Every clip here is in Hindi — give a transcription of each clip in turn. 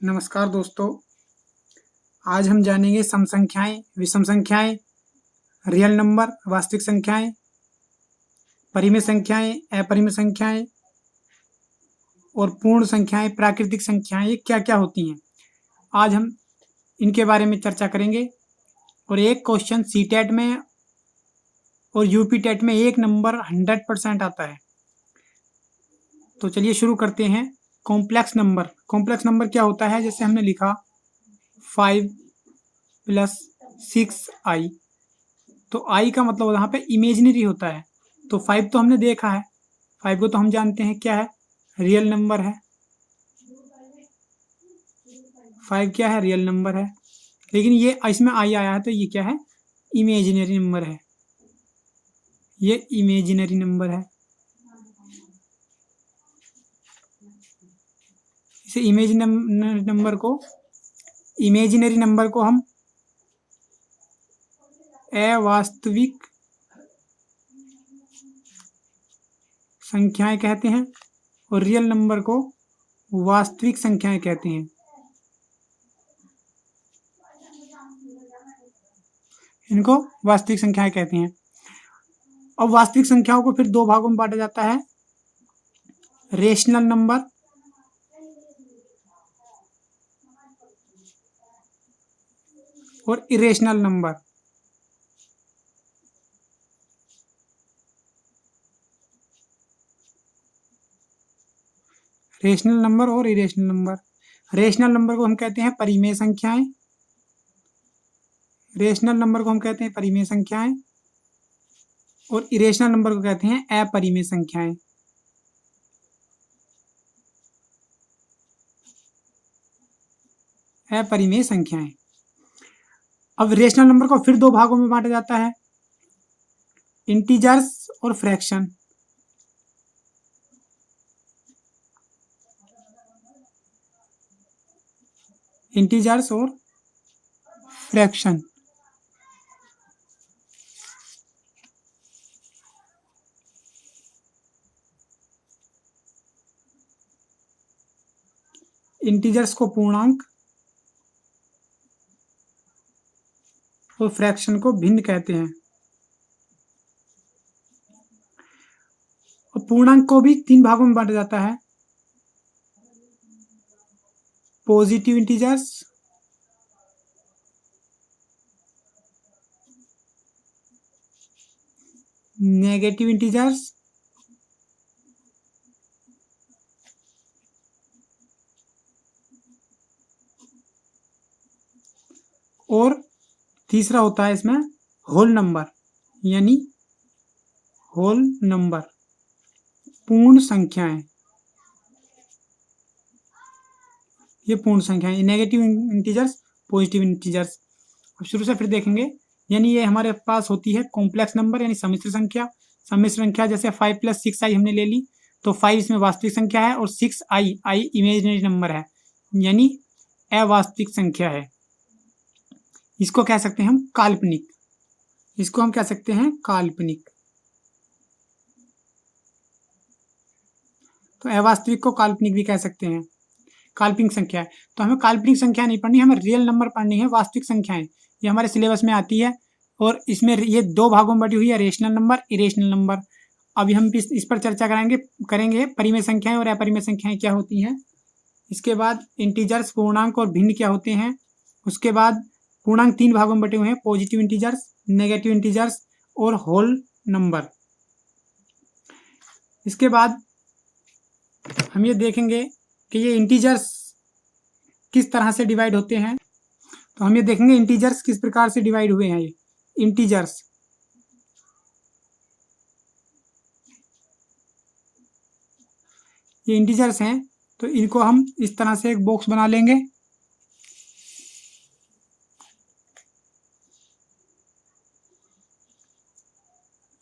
नमस्कार दोस्तों, आज हम जानेंगे सम संख्याएं, विषम संख्याएं, रियल नंबर, वास्तविक संख्याएं, परिमेय संख्याएं, अपरिमेय संख्याएं और पूर्ण संख्याएं, प्राकृतिक संख्याएं, ये क्या-क्या होती हैं। आज हम इनके बारे में चर्चा करेंगे और एक क्वेश्चन सीटेट में और यूपी टेट में एक नंबर 100% आता है। तो चलिए शुरू करते हैं। कॉम्प्लेक्स नंबर क्या होता है? जैसे हमने लिखा 5 + 6i, तो i का मतलब यहाँ पे इमेजिनरी होता है। तो 5 तो हमने देखा है, 5 को तो हम जानते हैं क्या है, रियल नंबर है। 5 क्या है? रियल नंबर है। लेकिन ये इसमें i आया है तो ये क्या है? इमेजिनरी नंबर है। ये इमेजिनरी नंबर है। इसे इमेजिनरी नंबर को हम अवास्तविक संख्याएं कहते हैं और रियल नंबर को वास्तविक संख्याएं कहते हैं। इनको वास्तविक संख्याएं कहते हैं। अब वास्तविक संख्याओं को फिर दो भागों में बांटा जाता है, रेशनल नंबर और इरेशनल नंबर। रेशनल नंबर और इरेशनल नंबर। रेशनल नंबर को हम कहते हैं परिमेय संख्याएं। रेशनल नंबर को हम कहते हैं परिमेय संख्याएं और इरेशनल नंबर को कहते हैं अपरिमेय संख्याएं। अपरिमेय संख्याएं। अब रेशनल नंबर को फिर दो भागों में बांटा जाता है, इंटीजर्स और फ्रैक्शन। इंटीजर्स और फ्रैक्शन। इंटीजर्स को पूर्णांक और फ्रैक्शन को भिन्न कहते हैं। और पूर्णांक को भी तीन भागों में बांटा जाता है, पॉजिटिव इंटीजर्स, नेगेटिव इंटीजर्स और तीसरा होता है इसमें होल नंबर, यानी होल नंबर, पूर्ण संख्याएं। ये पूर्ण संख्याएं, नेगेटिव इंटीजर्स, पॉजिटिव इंटीजर्स। अब शुरू से फिर देखेंगे, यानी ये हमारे पास होती है कॉम्प्लेक्स नंबर यानी सम्मिश्र संख्या। सम्मिश्र संख्या जैसे 5 + 6i हमने ले ली, तो 5 इसमें वास्तविक संख्या है और 6i इमेजिनरी नंबर है, यानी अवास्तविक संख्या है। इसको कह सकते हैं हम काल्पनिक। इसको हम कह सकते हैं काल्पनिक। तो अवास्तविक को काल्पनिक भी कह सकते हैं। काल्पनिक संख्या है तो हमें काल्पनिक संख्या नहीं पढ़नी, हमें रियल नंबर पढ़नी है, वास्तविक संख्याएं। ये हमारे सिलेबस में आती है और इसमें ये दो भागों में बटी हुई है, रेशनल नंबर, इरेशनल नंबर। अभी हम इस पर चर्चा करेंगे परिमेय संख्याएं और अपरिमेय संख्याएं क्या होती हैं। इसके बाद इंटीजर्स, पूर्णांक और भिन्न क्या होते हैं। उसके बाद पूर्णांक तीन भागों में बटे हुए हैं, पॉजिटिव इंटीजर्स, नेगेटिव इंटीजर्स और होल नंबर। इसके बाद हम ये देखेंगे कि ये इंटीजर्स किस तरह से डिवाइड होते हैं। तो हम ये देखेंगे इंटीजर्स किस प्रकार से डिवाइड हुए हैं। ये इंटीजर्स हैं, तो इनको हम इस तरह से एक बॉक्स बना लेंगे।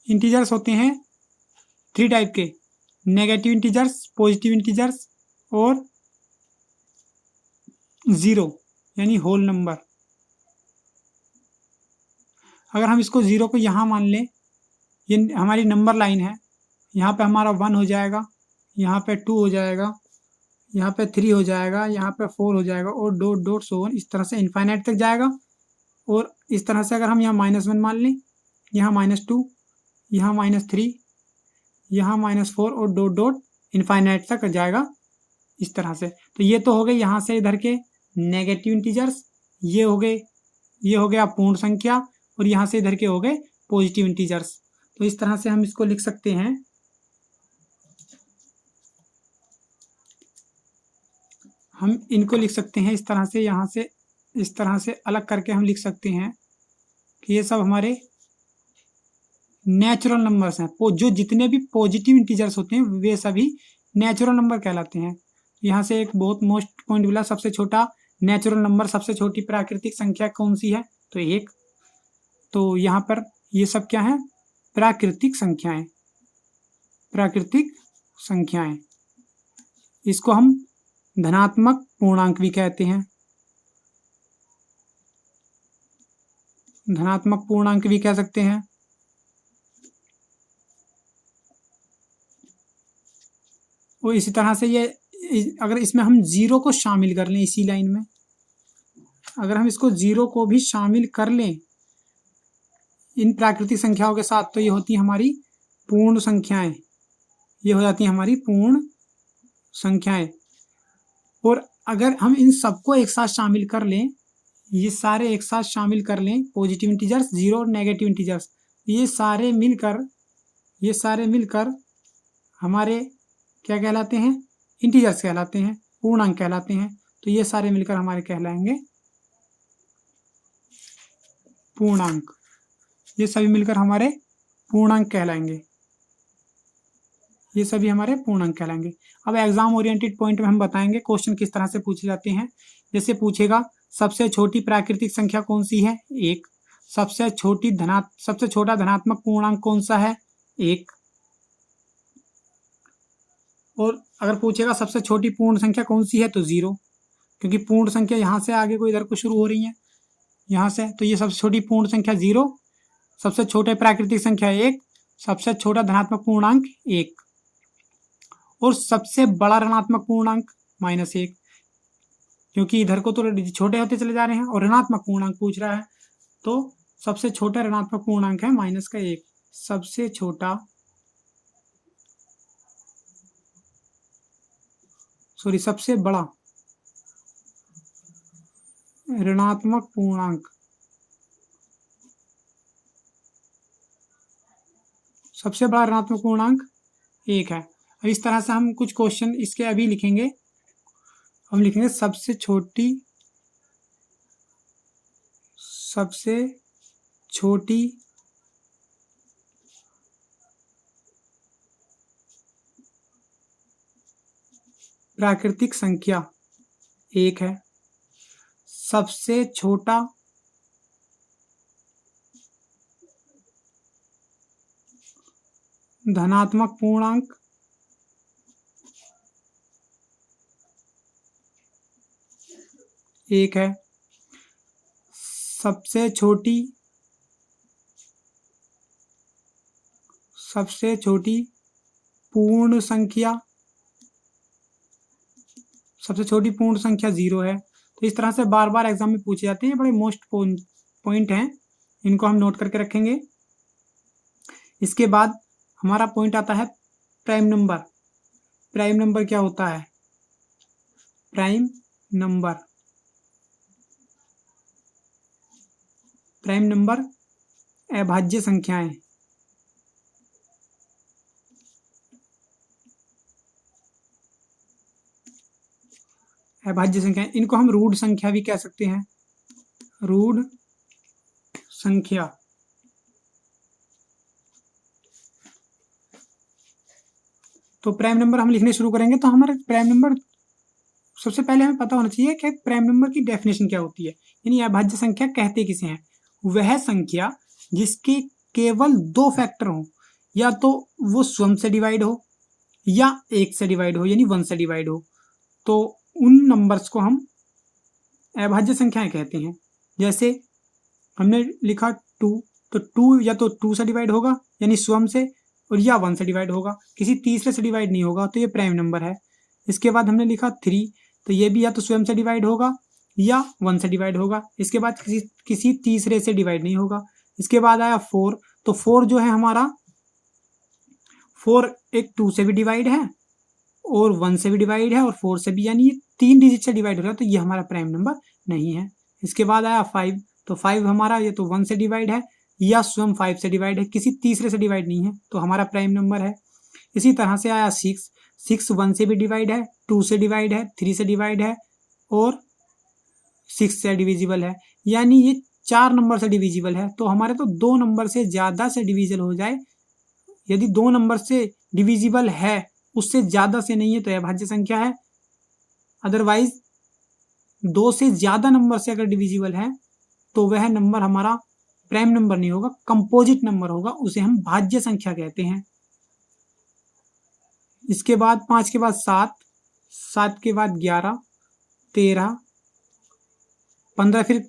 इंटीजर्स होते हैं 3 टाइप के, नेगेटिव इंटीजर्स, पॉजिटिव इंटीजर्स और 0 यानी होल नंबर। अगर हम इसको 0 को यहाँ मान लें, ये हमारी नंबर लाइन है, यहाँ पे हमारा 1 हो जाएगा, यहाँ पे 2 हो जाएगा, यहाँ पे 3 हो जाएगा, यहाँ पे 4 हो जाएगा और डॉट डॉट सो ऑन, इस तरह से इनफाइनाइट तक जाएगा। और इस तरह से अगर हम यहाँ -1 मान लें, यहाँ -2, यहाँ -3, यहाँ -4 और डॉट डॉट इनफाइनाइट तक जाएगा इस तरह से। तो ये तो हो गए यहाँ से इधर के नेगेटिव इंटीजर्स, ये हो गया पूर्ण संख्या, और यहाँ से इधर के हो गए पॉजिटिव इंटीजर्स। तो इस तरह से हम इसको लिख सकते हैं। हम इनको लिख सकते हैं इस तरह से, यहाँ से इस तरह से अलग करके हम लिख सकते हैं कि ये सब हमारे नेचुरल नंबर्स हैं। जो जितने भी पॉजिटिव इंटीजर्स होते हैं वे सभी नेचुरल नंबर कहलाते हैं। यहाँ से एक बहुत मोस्ट पॉइंट मिला, सबसे छोटा नेचुरल नंबर, सबसे छोटी प्राकृतिक संख्या कौन सी है, तो 1। तो यहाँ पर ये सब क्या है, प्राकृतिक संख्याएं, प्राकृतिक संख्याएं। इसको हम धनात्मक पूर्णांक भी कहते हैं, धनात्मक पूर्णांक भी कह सकते हैं। और इसी तरह से ये, अगर इसमें हम 0 को शामिल कर लें इसी लाइन में, अगर हम इसको 0 को भी शामिल कर लें इन प्राकृतिक संख्याओं के साथ, तो ये होती है हमारी पूर्ण संख्याएं, ये हो जाती है हमारी पूर्ण संख्याएं। और अगर हम इन सबको एक साथ शामिल कर लें, ये सारे एक साथ शामिल कर लें, पॉजिटिव इंटीजर्स, 0 और नेगेटिव इंटीजर्स, ये सारे मिलकर हमारे क्या कहलाते हैं, इंटीजर्स कहलाते हैं, पूर्णांक कहलाते हैं। तो ये सारे मिलकर हमारे कहलाएंगे पूर्णांक, ये सभी मिलकर हमारे पूर्णांक कहलाएंगे, ये सभी हमारे पूर्णांक कहलाएंगे। अब एग्जाम ओरिएंटेड पॉइंट में हम बताएंगे क्वेश्चन किस तरह से पूछे जाते हैं। जैसे पूछेगा सबसे छोटी प्राकृतिक संख्या कौन सी है, 1। सबसे छोटा धनात्मक पूर्णांक कौन सा है, 1। और अगर पूछेगा सबसे छोटी पूर्ण संख्या कौन सी है, तो 0, क्योंकि पूर्ण संख्या यहाँ से आगे को इधर को शुरू हो रही है, यहाँ से, तो ये सबसे छोटी पूर्ण संख्या 0, सबसे छोटे प्राकृतिक संख्या 1, सबसे छोटा धनात्मक पूर्णांक 1, और सबसे बड़ा ऋणात्मक पूर्णांक -1, क्योंकि इधर को तो छोटे होते चले जा रहे हैं और ऋणात्मक पूर्णांक पूछ रहा है, तो सबसे छोटा ऋणात्मक पूर्णांक है -1। सबसे छोटा, सबसे बड़ा ऋणात्मक पूर्णांक, सबसे बड़ा ऋणात्मक पूर्णांक 1 है। अब इस तरह से हम कुछ क्वेश्चन इसके अभी लिखेंगे। हम लिखेंगे सबसे छोटी प्राकृतिक संख्या 1 है। सबसे छोटा धनात्मक पूर्णांक 1 है। सबसे छोटी पूर्ण संख्या 0 है। तो इस तरह से बार बार एग्जाम में पूछे जाते हैं, बड़े मोस्ट पॉइंट हैं, इनको हम नोट करके रखेंगे। इसके बाद हमारा पॉइंट आता है प्राइम नंबर। प्राइम नंबर क्या होता है, प्राइम नंबर अभाज्य संख्याएं, अभाज्य संख्याएं, इनको हम रूढ़ संख्या भी कह सकते हैं, रूढ़ संख्या। तो प्राइम नंबर हम लिखने शुरू करेंगे, तो हमारा प्राइम नंबर सबसे पहले हमें पता होना चाहिए कि प्राइम नंबर की डेफिनेशन क्या होती है, यानी अभाज्य संख्या कहते किसे हैं। वह संख्या जिसके केवल 2 फैक्टर हो, या तो वो स्वयं से डिवाइड हो या 1 से डिवाइड हो, यानी 1 से डिवाइड हो, तो उन नंबर्स को हम अभाज्य संख्याएं कहते हैं। जैसे हमने लिखा 2, तो 2 या तो 2 से डिवाइड होगा यानी स्वयं से, और या 1 से डिवाइड होगा, किसी तीसरे से डिवाइड नहीं होगा, तो ये प्राइम नंबर है। इसके बाद हमने लिखा 3, तो ये भी या तो स्वयं से डिवाइड होगा या 1 से डिवाइड होगा। इसके बाद किसी तीसरे से डिवाइड नहीं होगा। इसके बाद आया 4, तो 4 जो है हमारा 4 एक 2 से भी डिवाइड है और 1 से भी डिवाइड है और 4 से भी, यानी ये 3 डिजिट से डिवाइड हो रहा है, तो ये हमारा प्राइम नंबर नहीं है। इसके बाद आया 5, तो 5 हमारा ये तो 1 से डिवाइड है या स्वयं 5 से डिवाइड है, किसी तीसरे से डिवाइड नहीं है, तो हमारा प्राइम नंबर है। इसी तरह से आया 6, 6 1 से भी डिवाइड है, 2 से डिवाइड है, 3 से डिवाइड है और 6 से डिविजिबल है, यानी ये 4 नंबर से डिविजिबल है। तो हमारे तो 2 नंबर से ज़्यादा से डिविजिबल हो जाए, यदि 2 नंबर से डिविजिबल है, उससे ज़्यादा से नहीं है तो अभाज्य संख्या है। अदरवाइज 2 से ज़्यादा नंबर से अगर डिविजिबल है तो वह नंबर हमारा प्राइम नंबर नहीं होगा, कंपोजिट नंबर होगा, उसे हम भाज्य संख्या कहते हैं। इसके बाद 5 के बाद 7, 7 के बाद 11, 13, 15 फिर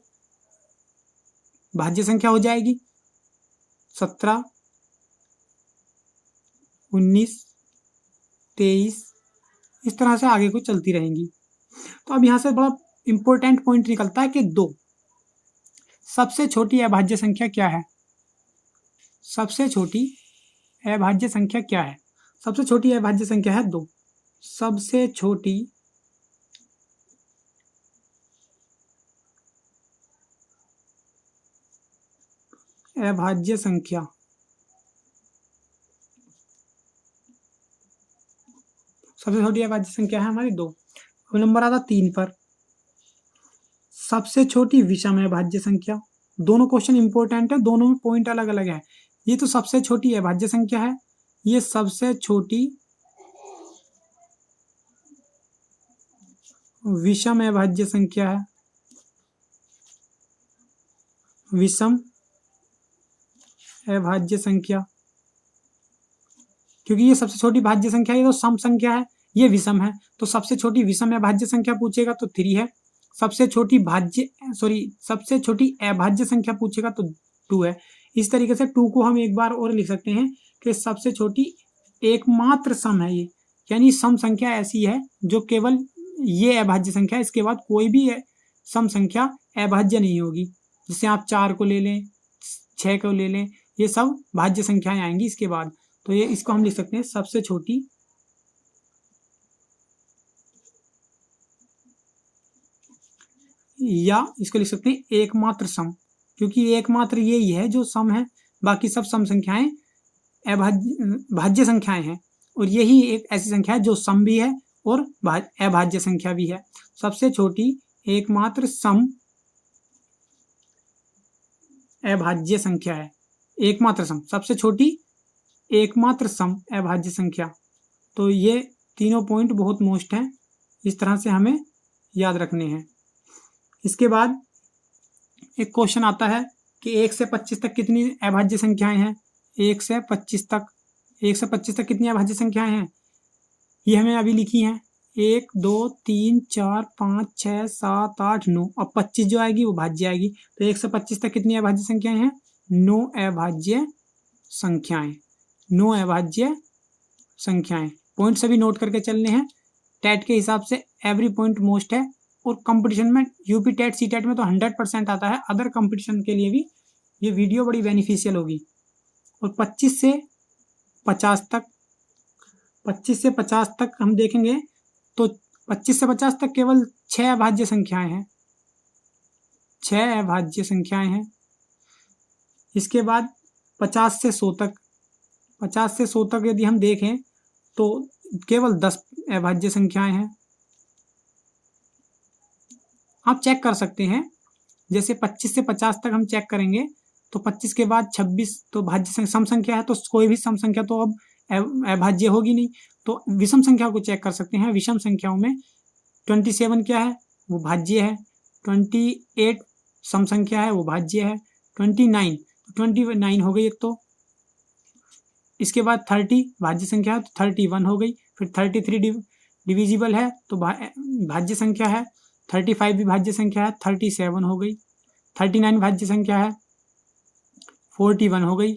भाज्य संख्या हो जाएगी, 17, 19, 23, इस तरह से आगे को चलती रहेंगी। तो अब यहाँ से बड़ा इंपॉर्टेंट पॉइंट निकलता है कि 2 सबसे छोटी अभाज्य संख्या क्या है? सबसे छोटी अभाज्य संख्या क्या है? सबसे छोटी अभाज्य संख्या है 2। सबसे छोटी अभाज्य संख्या सबसे छोटी अभाज्य संख्या है हमारी 2। अब नंबर आता 3 पर, सबसे छोटी विषम अभाज्य संख्या। दोनों क्वेश्चन इंपॉर्टेंट है, दोनों में पॉइंट अलग अलग है। ये तो सबसे छोटी अभाज्य संख्या है, ये सबसे छोटी विषम अभाज्य संख्या है, विषम अभाज्य संख्या, क्योंकि ये सबसे छोटी भाज्य संख्या है, ये तो सम संख्या है, ये विषम है, तो सबसे छोटी विषम अभाज्य संख्या पूछेगा तो 3 है। सबसे छोटी सबसे छोटी अभाज्य संख्या पूछेगा तो 2 है। इस तरीके से 2 को हम एक बार और लिख सकते हैं कि सबसे छोटी एकमात्र सम है ये, यानी सम संख्या ऐसी है जो केवल ये अभाज्य संख्या है, इसके बाद कोई भी सम संख्या अभाज्य नहीं होगी। जैसे आप 4 को ले लें, 6 को ले लें, ये सब भाज्य संख्याएं आएंगी इसके बाद। तो ये इसको हम लिख सकते हैं सबसे छोटी या इसको लिख सकते हैं एकमात्र सम, क्योंकि एकमात्र यही है जो सम है, बाकी सब सम संख्याएं भाज्य संख्याएं हैं, और यही एक ऐसी संख्या है जो सम भी है और अभाज्य संख्या भी है। सबसे छोटी एकमात्र सम अभाज्य संख्या है, एकमात्र सम, सबसे छोटी एकमात्र सम अभाज्य संख्या। तो ये तीनों पॉइंट बहुत मोस्ट हैं, इस तरह से हमें याद रखने हैं। इसके बाद एक क्वेश्चन आता है कि 1 से 25 तक कितनी अभाज्य संख्याएं हैं? 1 से 25 तक, 1 से 25 तक कितनी अभाज्य संख्याएं हैं? ये हमें अभी लिखी हैं 1 2 3 4 5 6 7 8 9। अब 25 जो आएगी वो भाज्य आएगी, तो 1 से 25 तक कितनी अभाज्य संख्याएं हैं? 9 अभाज्य संख्याएं, 9 अभाज्य संख्याएं। पॉइंट सभी नोट करके चलने हैं, टेट के हिसाब से एवरी पॉइंट मोस्ट है, और कंपटीशन में यूपी टेट सी टेट में तो 100% आता है, अदर कंपटीशन के लिए भी ये वीडियो बड़ी बेनिफिशियल होगी। और 25 से 50 तक, 25 से 50 तक हम देखेंगे तो 25 से 50 तक केवल 6 अभाज्य संख्याएं हैं, 6 अभाज्य संख्याएं हैं। इसके बाद 50 से 100 तक, 50 से 100 तक यदि हम देखें तो केवल 10 अभाज्य संख्याएं हैं। आप चेक कर सकते हैं, जैसे 25 से 50 तक हम चेक करेंगे तो 25 के बाद 26 तो भाज्य सम संख्या है, तो कोई भी सम संख्या तो अब अभाज्य होगी नहीं। तो विषम संख्या को चेक कर सकते हैं, विषम संख्याओं में 27 क्या है? वो भाज्य है। 28 सम संख्या है, वो भाज्य है। 29 हो गई एक तो। इसके बाद 30 भाज्य संख्या है, तो 31 हो गई। फिर 33 डिविजिबल है तो भाज्य संख्या है। 35 भी भाज्य संख्या है, 37 हो गई। 39 भाज्य संख्या है, 41 हो गई,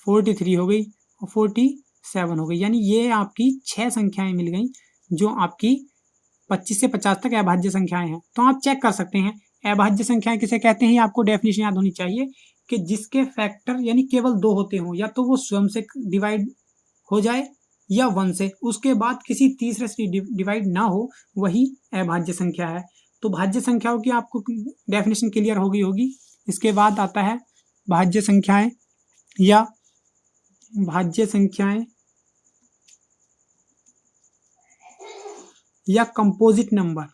43 हो गई और 47 हो गई। यानी ये आपकी 6 संख्याएं मिल गई जो आपकी 25 से 50 तक अभाज्य संख्याएं हैं। तो आप चेक कर सकते हैं अभाज्य संख्याएं किसे कहते हैं, आपको डेफिनेशन याद होनी चाहिए कि जिसके फैक्टर यानी केवल 2 होते हों, या तो वो स्वयं से डिवाइड हो जाए या 1 से, उसके बाद किसी तीसरे से डिवाइड ना हो, वही अभाज्य संख्या है। तो भाज्य संख्याओं की आपको डेफिनेशन क्लियर होगी। इसके बाद आता है भाज्य संख्याएं या भाज्य संख्याएं या कंपोजिट नंबर।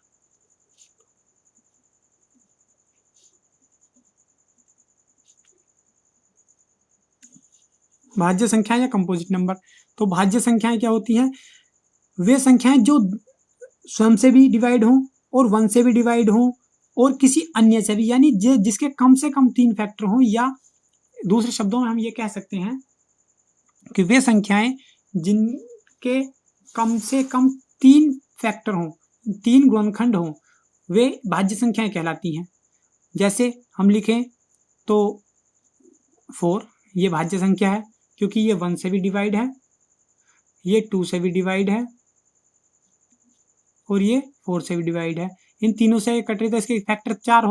भाज्य संख्याएं या कंपोजिट नंबर। तो भाज्य संख्याएं क्या होती हैं, वे संख्याएं जो स्वयं से भी डिवाइड हों और 1 से भी डिवाइड हों और किसी अन्य से भी, यानी जिसके कम से कम 3 फैक्टर हों, या दूसरे शब्दों में हम ये कह सकते हैं कि वे संख्याएं जिनके कम से कम 3 फैक्टर हों, 3 गुणनखंड हों, वे भाज्य संख्याएं कहलाती हैं। जैसे हम लिखें तो 4 ये भाज्य संख्या है क्योंकि ये 1 से भी डिवाइड है, ये 2 से भी डिवाइड है और ये 4 से भी डिवाइड है। इन तीनों से कट रही तो इसके फैक्टर 3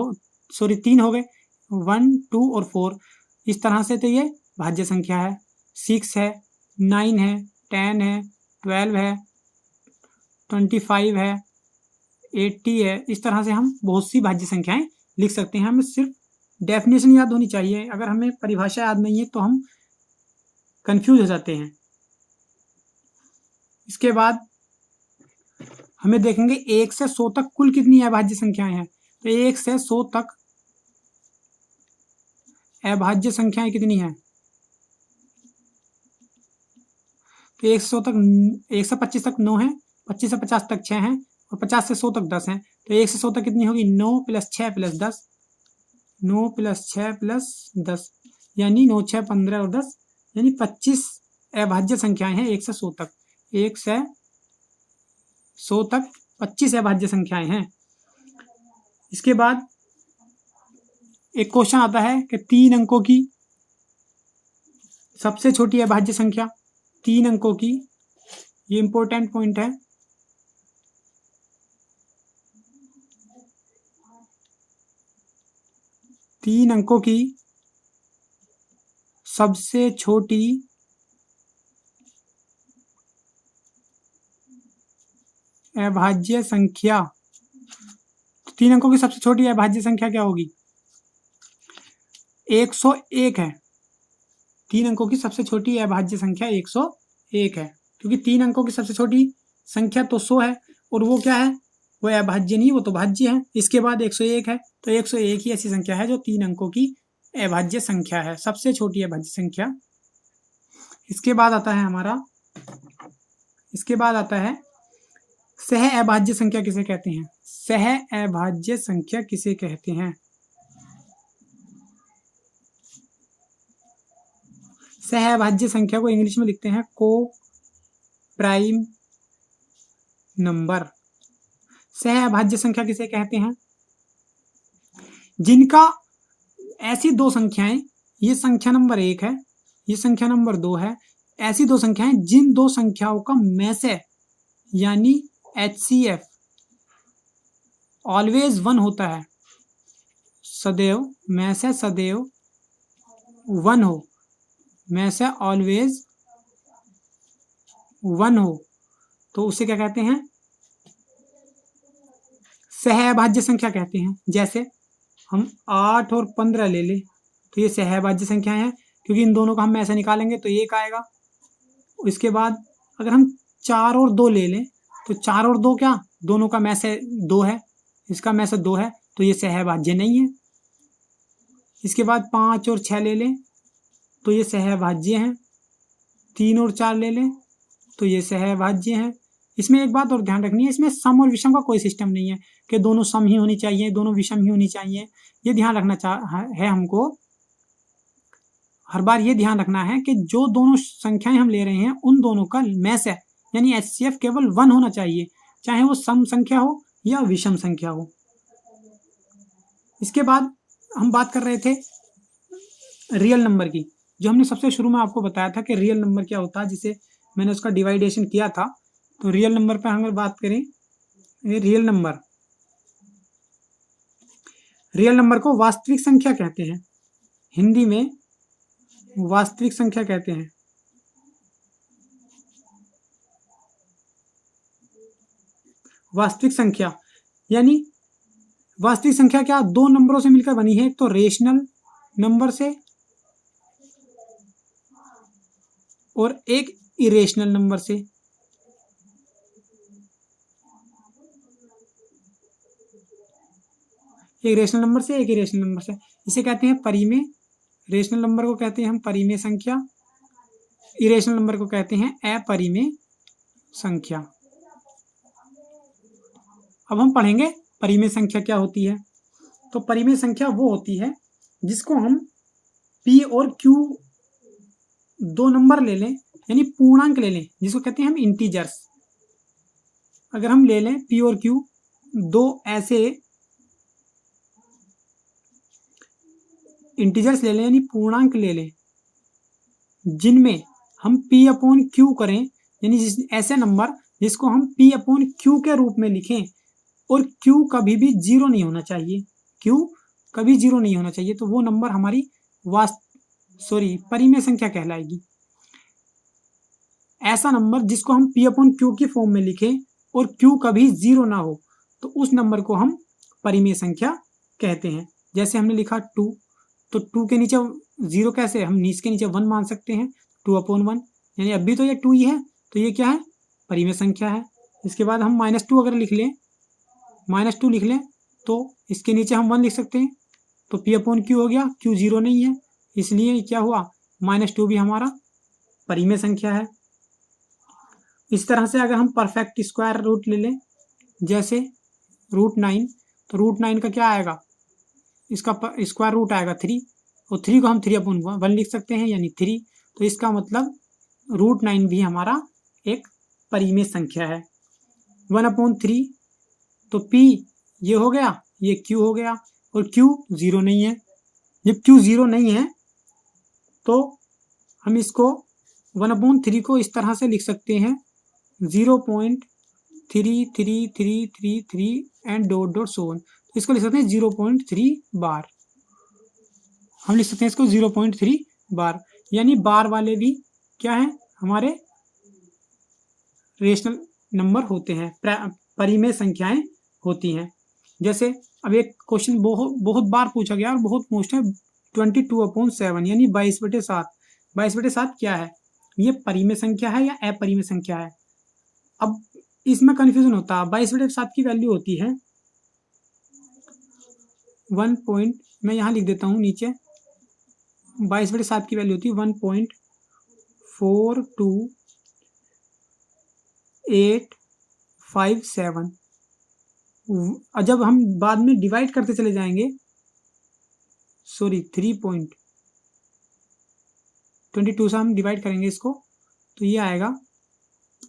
हो गए, 1, 2 और 4। इस तरह से तो ये भाज्य संख्या है। 6 है, 9 है, 10 है, 12 है, 25 है, 80 है। इस तरह से हम बहुत सी भाज्य संख्याएं लिख सकते हैं। हमें सिर्फ डेफिनेशन याद होनी चाहिए, अगर हमें परिभाषा याद नहीं है तो हम कंफ्यूज हो जाते हैं। इसके बाद हमें देखेंगे 1 से 100 तक कुल कितनी अभाज्य संख्याएं हैं। तो 1 से 100 तक अभाज्य संख्याएं कितनी हैं, तो 1 से 100 तक 1 से 25 तक 9 है, 25 से 50 तक 6 हैं और 50 से 100 तक 10 हैं। तो 1 से 100 तक कितनी होगी, 9 + 6 + 10, 9 + 6 + 10 यानी 9, 6, 15 और 10 यानी 25 अभाज्य संख्याएं हैं 1 से 100 तक। 1 से 100 तक 25 अभाज्य संख्याएं हैं। इसके बाद एक क्वेश्चन आता है कि 3 अंकों की सबसे छोटी अभाज्य संख्या, 3 अंकों की, ये इंपॉर्टेंट पॉइंट है। तीन अंकों की सबसे छोटी अभाज्य संख्या, 3 अंकों की सबसे छोटी अभाज्य संख्या क्या होगी, 101 है। 3 अंकों की सबसे छोटी अभाज्य संख्या 101 है, क्योंकि 3 अंकों की सबसे छोटी संख्या तो 100 है और वो क्या है, वो अभाज्य नहीं, वो तो भाज्य है। इसके बाद 101 है, तो 101 ही ऐसी संख्या है जो 3 अंकों की अभाज्य संख्या है, सबसे छोटी अभाज्य संख्या। इसके बाद आता है सह अभाज्य संख्या किसे कहते हैं। सह अभाज्य संख्या किसे कहते हैं, सह अभाज्य संख्या को इंग्लिश में लिखते हैं को प्राइम नंबर। सह अभाज्य संख्या किसे कहते हैं, जिनका ऐसी 2 संख्याएं, ये संख्या नंबर 1 है, ये संख्या नंबर 2 है, ऐसी 2 संख्याएं जिन 2 संख्याओं का में से यानी HCF ऑलवेज 1 होता है, सदैव में से सदैव 1 हो, में से ऑलवेज 1 हो, तो उसे क्या कहते हैं, सह अभाज्य संख्या कहते हैं। जैसे हम 8 और 15 ले लें तो ये सह अभाज्य संख्या है, क्योंकि इन दोनों का हम ऐसे निकालेंगे तो 1 आएगा। इसके बाद अगर हम 4 और 2 ले लें तो 4 और 2 क्या, दोनों का में से 2 है, इसका में से 2 है, तो ये सह अभाज्य नहीं है। इसके बाद 5 और 6 ले लें तो ये सह अभाज्य हैं। 3 और 4 ले लें तो ये सह अभाज्य हैं। इसमें एक बात और ध्यान रखनी है, इसमें सम और विषम का कोई सिस्टम नहीं है कि दोनों सम ही होनी चाहिए, दोनों विषम ही होनी चाहिए। ये ध्यान रखना है हमको, हर बार ये ध्यान रखना है कि जो दोनों संख्याएं हम ले रहे हैं उन दोनों का में से यानी HCF केवल 1 होना चाहिए, चाहे वो सम संख्या हो या विषम संख्या हो। इसके बाद हम बात कर रहे थे रियल नंबर की, जो हमने सबसे शुरू में आपको बताया था कि रियल नंबर क्या होता है, जिसे मैंने उसका डिवाइडेशन किया था। तो रियल नंबर पर अगर बात करें, ये रियल नंबर को वास्तविक संख्या कहते हैं, हिंदी में वास्तविक संख्या कहते हैं। वास्तविक संख्या यानी वास्तविक संख्या क्या, दो नंबरों से मिलकर बनी है, एक तो रेशनल नंबर से और एक इरेशनल नंबर से। एक रेशनल नंबर से, एक इरेशनल नंबर से, इसे कहते हैं परिमेय। रेशनल नंबर को कहते हैं हम परिमेय संख्या, इरेशनल नंबर को कहते हैं अपरिमेय संख्या। अब हम पढ़ेंगे परिमेय संख्या क्या होती है। तो परिमेय संख्या वो होती है जिसको हम P और Q दो नंबर ले लें, यानी पूर्णांक ले लें, जिसको कहते हैं हम इंटीजर्स। अगर हम ले लें P और Q दो ऐसे इंटीजर्स ले लें, यानी पूर्णांक ले लें, जिनमें हम P अपॉन Q करें, यानी ऐसे नंबर जिसको हम P अपॉन Q के रूप में लिखें और Q कभी भी जीरो नहीं होना चाहिए, Q कभी जीरो नहीं होना चाहिए, तो वो नंबर हमारी परिमेय संख्या कहलाएगी। ऐसा नंबर जिसको हम P अपॉन Q की फॉर्म में लिखें और Q कभी जीरो ना हो, तो उस नंबर को हम परिमेय संख्या कहते हैं। जैसे हमने लिखा 2, तो 2 के नीचे जीरो कैसे, हम इसके नीचे 1 मान सकते हैं, 2 अपॉन 1, यानी अभी तो ये 2 ही है, तो ये क्या है, परिमेय संख्या है। इसके बाद हम -2 अगर लिख लें, -2 लिख लें, तो इसके नीचे हम 1 लिख सकते हैं, तो P अपॉन Q हो गया, Q जीरो नहीं है, इसलिए क्या हुआ, -2 भी हमारा परिमेय संख्या है। इस तरह से अगर हम परफेक्ट स्क्वायर रूट ले लें, जैसे √9, तो √9 का क्या आएगा, इसका स्क्वायर रूट आएगा 3, और 3 को हम 3 अपॉन 1 लिख सकते हैं, यानी 3। तो इसका मतलब √9 भी हमारा एक परिमेय संख्या है। 1 अपॉन 3, तो P ये हो गया, ये Q हो गया, और Q जीरो नहीं है। जब Q जीरो नहीं है तो हम इसको 1 अपॉन 3 को इस तरह से लिख सकते हैं, 0.3333 एंड डॉट सो ऑन। इसको लिख सकते हैं 0.3 बार, हम लिख सकते हैं इसको 0.3 बार, यानी बार वाले भी क्या है, हमारे रेशनल नंबर होते हैं, परिमेय संख्याएं होती हैं। जैसे अब एक क्वेश्चन बहुत बार पूछा गया और बहुत मोस्ट है, 22/7 यानी 22/7। 22/7 क्या है, ये परिमेय संख्या है या अपरिमेय संख्या है। अब इसमें कंफ्यूजन होता है। 22/7 की वैल्यू होती है 1 पॉइंट, मैं यहाँ लिख देता हूँ नीचे, 22/7 की वैल्यू होती है 1.42857। जब हम बाद में डिवाइड करते चले जाएंगे, 3.22 से हम डिवाइड करेंगे इसको, तो ये आएगा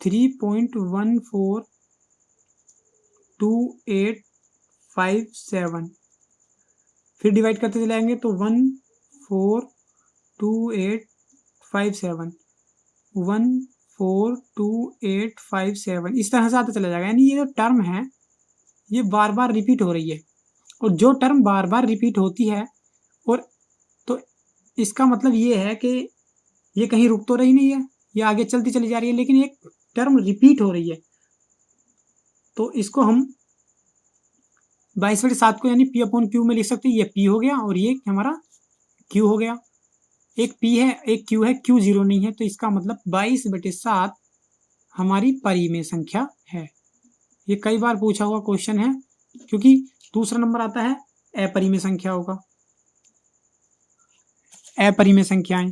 3.142857। फिर डिवाइड करते चले जाएंगे तो 14285 इस तरह से आता चला जाएगा। यानी ये जो टर्म है ये बार बार रिपीट हो रही है, और जो टर्म बार बार रिपीट होती है, और तो इसका मतलब ये है कि ये कहीं रुक तो रही नहीं है, ये आगे चलती चली जा रही है, लेकिन एक टर्म रिपीट हो रही है। तो इसको हम 22/7 को यानी P अपॉन Q में लिख सकते हैं, ये P हो गया और ये हमारा Q हो गया। एक P है एक Q है, Q जीरो नहीं है, तो इसका मतलब 22/7 हमारी परिमेय संख्या है। ये कई बार पूछा हुआ क्वेश्चन है, क्योंकि दूसरा नंबर आता है अपरिमेय संख्या होगा, अपरिमेय संख्याएं।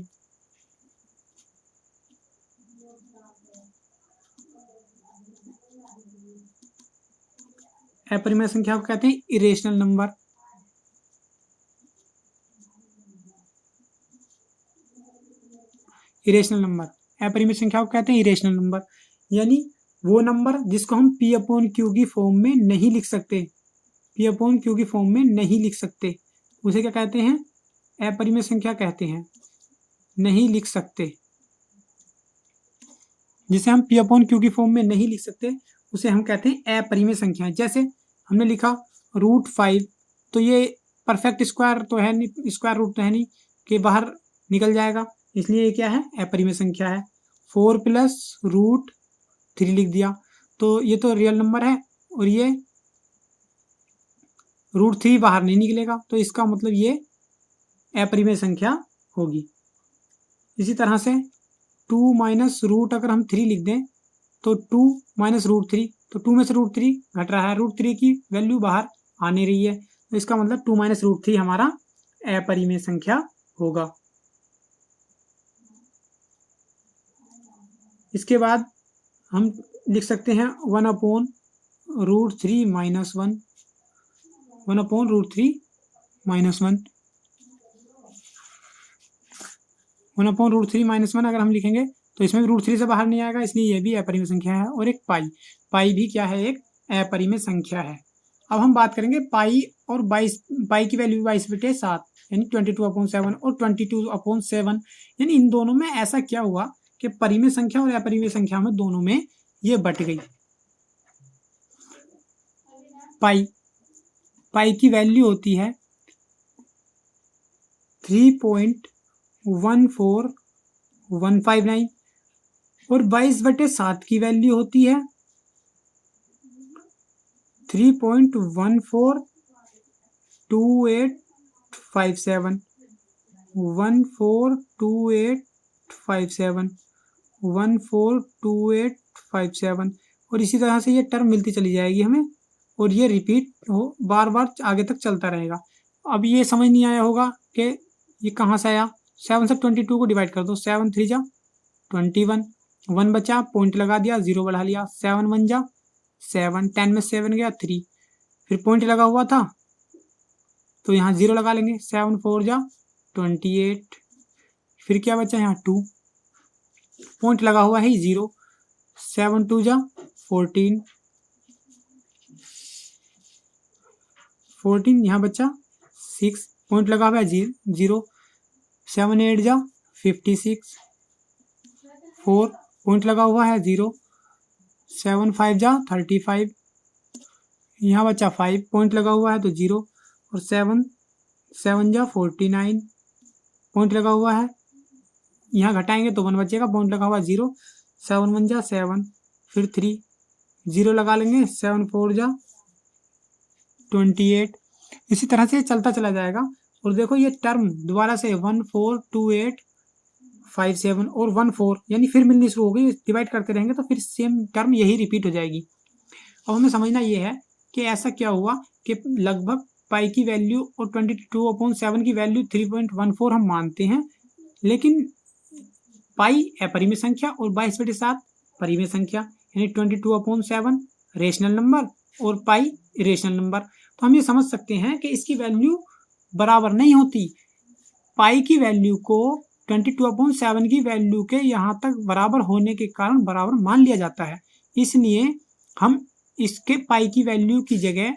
अपरिमेय संख्या को कहते हैं इरेशनल नंबर। इरेशनल नंबर, अपरिमेय संख्या को कहते हैं इरेशनल नंबर, यानी वो नंबर जिसको हम P अपॉन Q की फॉर्म में नहीं लिख सकते, P अपॉन Q की फॉर्म में नहीं लिख सकते, उसे क्या कहते हैं, अपरिमेय संख्या कहते हैं, नहीं लिख सकते। जिसे हम पी अपॉन क्यू की फॉर्म में नहीं लिख सकते, उसे हम कहते हैं अपरिमेय संख्याएं। जैसे हमने लिखा √5, तो ये परफेक्ट स्क्वायर तो है नहीं, स्क्वायर रूट तो है नहीं कि बाहर निकल जाएगा, इसलिए ये क्या है, अपरिमेय संख्या है। 4 + √3 लिख दिया, तो ये तो रियल नंबर है और ये √3 बाहर नहीं निकलेगा, तो इसका मतलब ये अपरिमेय संख्या होगी। इसी तरह से 2 - अगर हम 3 लिख दें तो 2 - √3, तो 2 में से √3 घट रहा है, √3 की वैल्यू बाहर आ नहीं रही है, तो इसका मतलब 2 - √3 हमारा अपरिमेय संख्या होगा। इसके बाद हम लिख सकते हैं 1/√3 - 1, 1/√3 - 1, 1/√3 - 1 अगर हम लिखेंगे तो इसमें भी √3 से बाहर नहीं आएगा, इसलिए ये भी अपरिमेय संख्या है। और एक पाई भी क्या है, एक अपरिमेय संख्या है। अब हम बात करेंगे पाई और 22, पाई की वैल्यू 22/7 यानी 22/7 और 22/7, यानी इन दोनों में ऐसा क्या हुआ कि परिमेय संख्या और अपरिमेय संख्या में दोनों में ये बट गई। पाई की वैल्यू होती है 3.14159 और 22/7 की वैल्यू होती है 3.142857, 142857, 142857, और इसी तरह से ये टर्म मिलती चली जाएगी हमें, और ये रिपीट हो बार बार आगे तक चलता रहेगा। अब ये समझ नहीं आया होगा कि ये कहाँ से आया। 7 से 22 को डिवाइड कर दो, 7 3 जा 21, 1 बचा, पॉइंट लगा दिया, 0 बढ़ा लिया, 7 1 जा 7, 10 में 7 गया 3, फिर पॉइंट लगा हुआ था तो यहाँ 0 लगा लेंगे, 7 4 जा 28, फिर क्या बचा यहाँ 2, पॉइंट लगा हुआ है 0, 7 2 जा 14, 14 यहाँ बचा 6, पॉइंट लगा हुआ है 0, 7 8 जा 56, 4 पॉइंट लगा हुआ है 0, 7 5 जा 35, यहाँ बचा 5, पॉइंट लगा हुआ है तो 0, और 7 7 जा 49, पॉइंट लगा हुआ है, यहाँ घटाएंगे तो 1 बचेगा, पॉइंट लगा हुआ है 0, 7 1 जा 7, फिर 3, 0 लगा लेंगे, 7 4 जा 28, इसी तरह से चलता चला जाएगा। और देखो ये टर्म दोबारा से 142857 और 14 यानी फिर मिलनी शुरू हो गई, डिवाइड करते रहेंगे तो फिर सेम टर्म यही रिपीट हो जाएगी। अब हमें समझना ये है कि ऐसा क्या हुआ कि लगभग पाई की वैल्यू और 22/7 की वैल्यू 3.14 हम मानते हैं, लेकिन पाई अपरिमेय संख्या और 22/7 परिमेय संख्या, यानी 22/7 रेशनल नंबर और पाई इरेशनल नंबर। तो हम ये समझ सकते हैं कि इसकी वैल्यू बराबर नहीं होती। पाई की वैल्यू को 22/7 की वैल्यू के यहाँ तक बराबर होने के कारण बराबर मान लिया जाता है, इसलिए हम इसके पाई की वैल्यू की जगह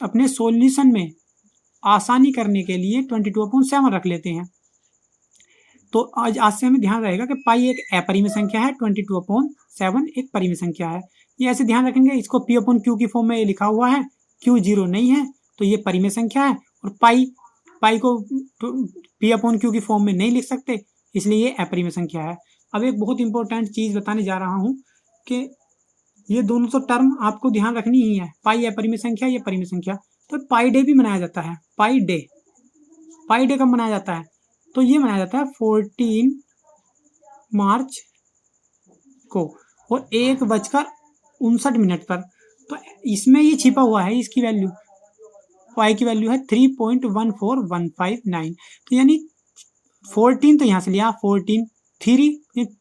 अपने सॉल्यूशन में आसानी करने के लिए 22/7 रख लेते हैं। तो आज से हमें ध्यान रहेगा कि पाई एक अपरिमेय संख्या है, 22/7 एक परिमेय संख्या है। ये ऐसे ध्यान रखेंगे, इसको P/Q की फॉर्म में ये लिखा हुआ है, Q 0 नहीं है तो ये परिमेय संख्या है, और पाई को P/Q की फॉर्म में नहीं लिख सकते, इसलिए ये अपरिमेय संख्या है। अब एक बहुत इंपॉर्टेंट चीज बताने जा रहा हूँ कि ये दोनों तो टर्म आपको ध्यान रखनी ही है, पाई अपरिमेय संख्या, ये परिमेय संख्या। तो पाई डे भी मनाया जाता है, पाई डे कब मनाया जाता है, तो ये मनाया जाता है 14 मार्च को और 1:59 पर। तो इसमें ये छिपा हुआ है, इसकी वैल्यू पाई की वैल्यू है 3.14159, तो यानी 14 तो यहाँ से लिया, 14 3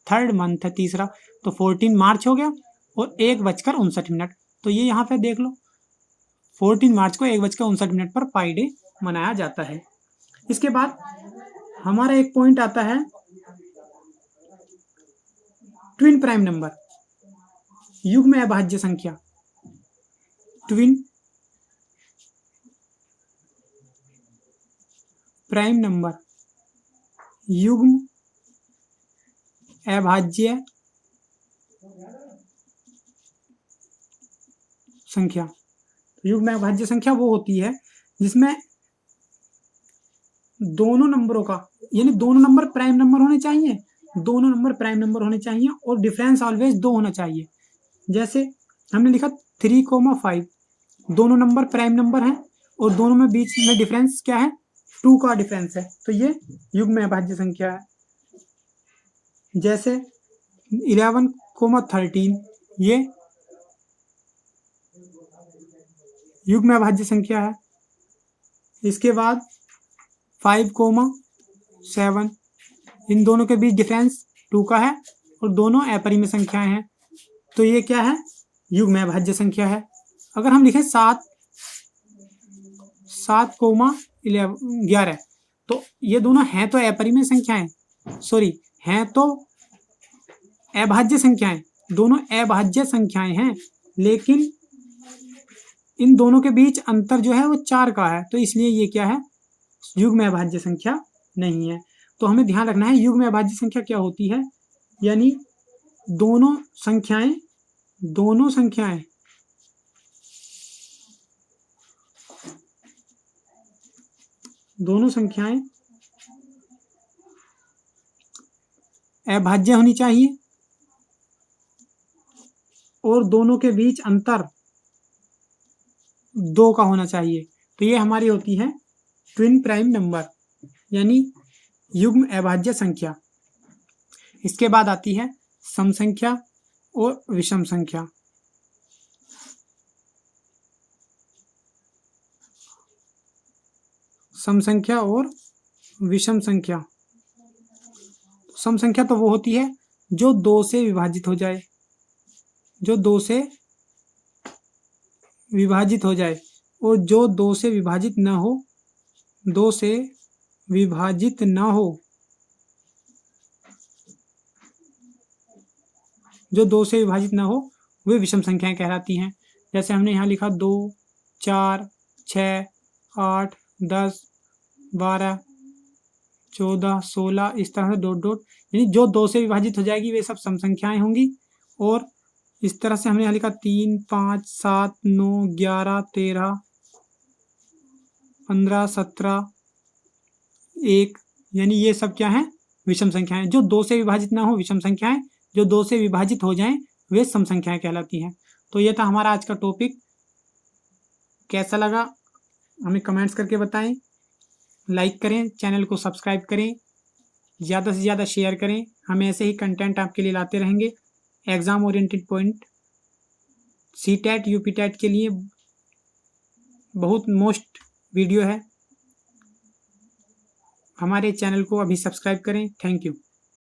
थर्ड मंथ है, तीसरा, तो 14 मार्च हो गया और 1:59, तो ये यहाँ पे देख लो 14 मार्च को 1:59 पर पाई डे मनाया जाता है। इसके बाद हमारा एक पॉइंट आता है ट्विन प्राइम नंबर, युग्म अभाज्य संख्या। ट्विन प्राइम नंबर, युग्म अभाज्य संख्या। तो युग्म अभाज्य संख्या वो होती है जिसमें दोनों नंबरों का, यानी दोनों नंबर प्राइम नंबर होने चाहिए, दोनों नंबर प्राइम नंबर होने चाहिए और डिफरेंस ऑलवेज 2 होना चाहिए। जैसे हमने लिखा 3,5, दोनों नंबर प्राइम नंबर हैं और दोनों में बीच में डिफरेंस क्या है, 2 का डिफरेंस है, तो ये युग्म अभाज्य संख्या है। जैसे 11,13 ये युग्म अभाज्य संख्या है। इसके बाद 5,7 इन दोनों के बीच डिफरेंस 2 का है और दोनों अपरिमेय संख्याएं हैं, तो ये क्या है, युग्म अभाज्य संख्या है। अगर हम लिखें 7,11 तो ये दोनों हैं तो अपरिमेय संख्याएं, हैं तो अभाज्य संख्याएं, दोनों अभाज्य संख्याएं हैं, लेकिन इन दोनों के बीच अंतर जो है वो 4 का है, तो इसलिए ये क्या है, युग्म अभाज्य संख्या नहीं है। तो हमें ध्यान रखना है युग्म अभाज्य संख्या क्या होती है, यानी दोनों संख्याएं अभाज्य होनी चाहिए और दोनों के बीच अंतर 2 का होना चाहिए, तो ये हमारी होती है ट्विन प्राइम नंबर, यानी युग्म अभाज्य संख्या। इसके बाद आती है सम संख्या और विषम संख्या। सम संख्या और विषम संख्या। सम संख्या तो वो होती है जो 2 से विभाजित हो जाए, और जो 2 से विभाजित न हो, वे विषम संख्याएं कहलाती हैं। जैसे हमने यहाँ लिखा 2, 4, 6, 8, 10, 12, 14, 16, इस तरह से डॉट डॉट, यानी जो 2 से विभाजित हो जाएगी वे सब सम संख्याएं होंगी। और इस तरह से हमने यहाँ लिखा 3, 5, 7, 9, 11, 13, 15, 17, 1, यानी ये सब क्या है, विषम संख्याएं। जो 2 से विभाजित ना हो विषम संख्याएं, जो 2 से विभाजित हो जाएं वे सम संख्याएं कहलाती हैं। तो ये था हमारा आज का टॉपिक। कैसा लगा हमें कमेंट्स करके बताएं, लाइक करें, चैनल को सब्सक्राइब करें, ज़्यादा से ज़्यादा शेयर करें। हम ऐसे ही कंटेंट आपके लिए लाते रहेंगे। Exam oriented point, CTET, UPTET के लिए बहुत मोस्ट वीडियो है। हमारे चैनल को अभी सब्सक्राइब करें। Thank you.